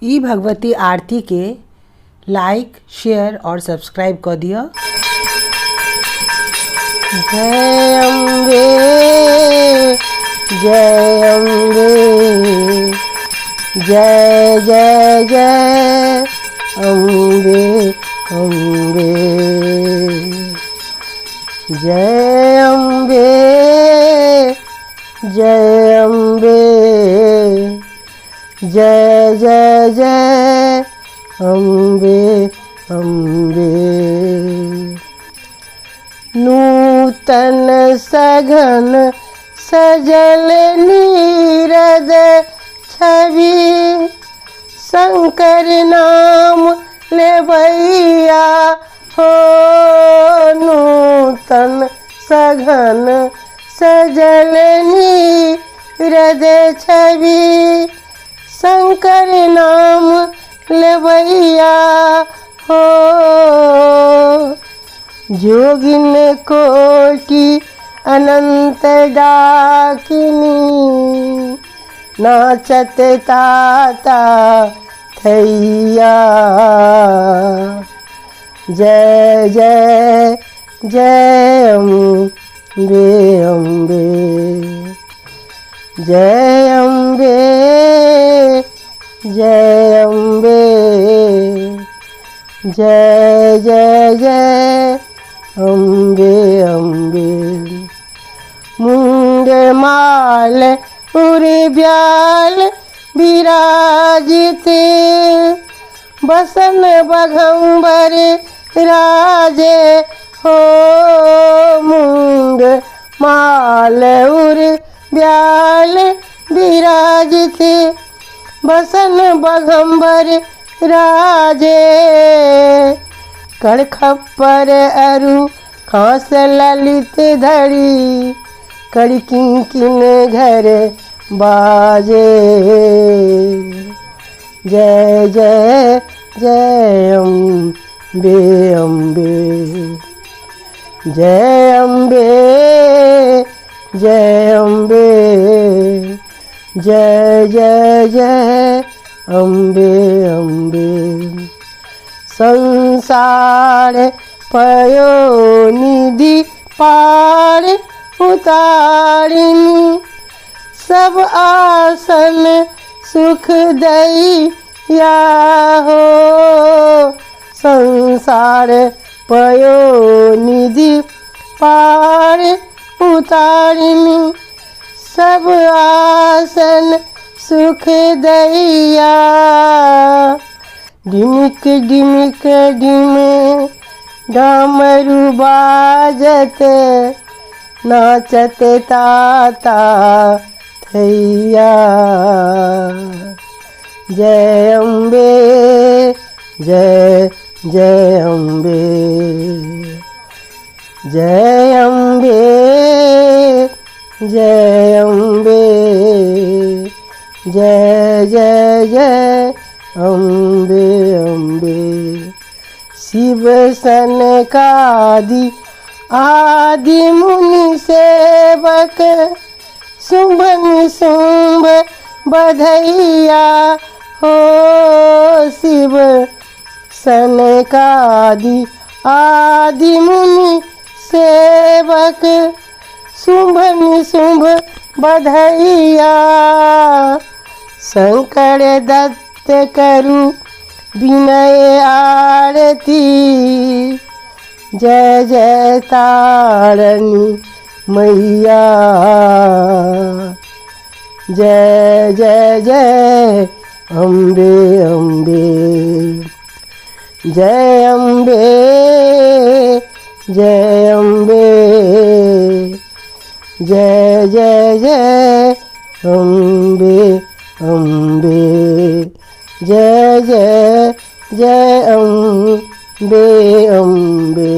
ई भगवती आरती के like, share और subscribe कर दिया। जय अम्बे, जय अम्बे, जय जय जय अम्बे अम्बे, जय अम्बे, जय अम्बे, जय जय जय अम्बे अम्बे। नूतन सघन सजल नीरद छवि, शंकर नाम लेवैया हो। नूतन सघन सजल नीरद छवि, शंकर नाम लेवैया हो। जोगिन कोटि अनंत डाकिनी, नाचत ताता थैया। जय जय जय अम्बे अम्बे, जय अम्बे, जय अम्बे, जय जय जय अम्बे अम्बे। मुंड माल उरी ब्याल विराजित, बसन बघम्बर राजे हो। मुंड माल उरी ब्याल विराजित, बसन बघम्बर राजे। कर खप्पर अरु खास ललित धरी, कर किंकिन घर बाजे। जय जय जय अम्बे अम्बे, जय अम्बे, जय अम्बे, जय जय जय अम्बे अम्बे। संसार पयो निधि पार उतारिनी, सब आसन सुख दैया हो। संसार पयो निधि पार उतारिनी, सब आसन सुख दैया। डिमिक डिमिक डिम डमरू बाजत, नाचत ताता थैया। जय अम्बे, जय जय अम्बे, जय अम्बे, जय अम्बे, जय जय जय अम्बे अम्बे। शिव सनकादि आदि मुनि सेवक, शुंभ निशुंभ बधैया हो। शिव सनकादि आदि मुनि सेवक, शुंभ निशुंभ बधैया। शंकर दत्त करु विनय आरती, जय जय तारणी मैया। जय जय जय अम्बे अम्बे, जय अम्बे, जय अम्बे, जय जय जय अम्बे अम्बे, जय जय जय अम्बे अम्बे।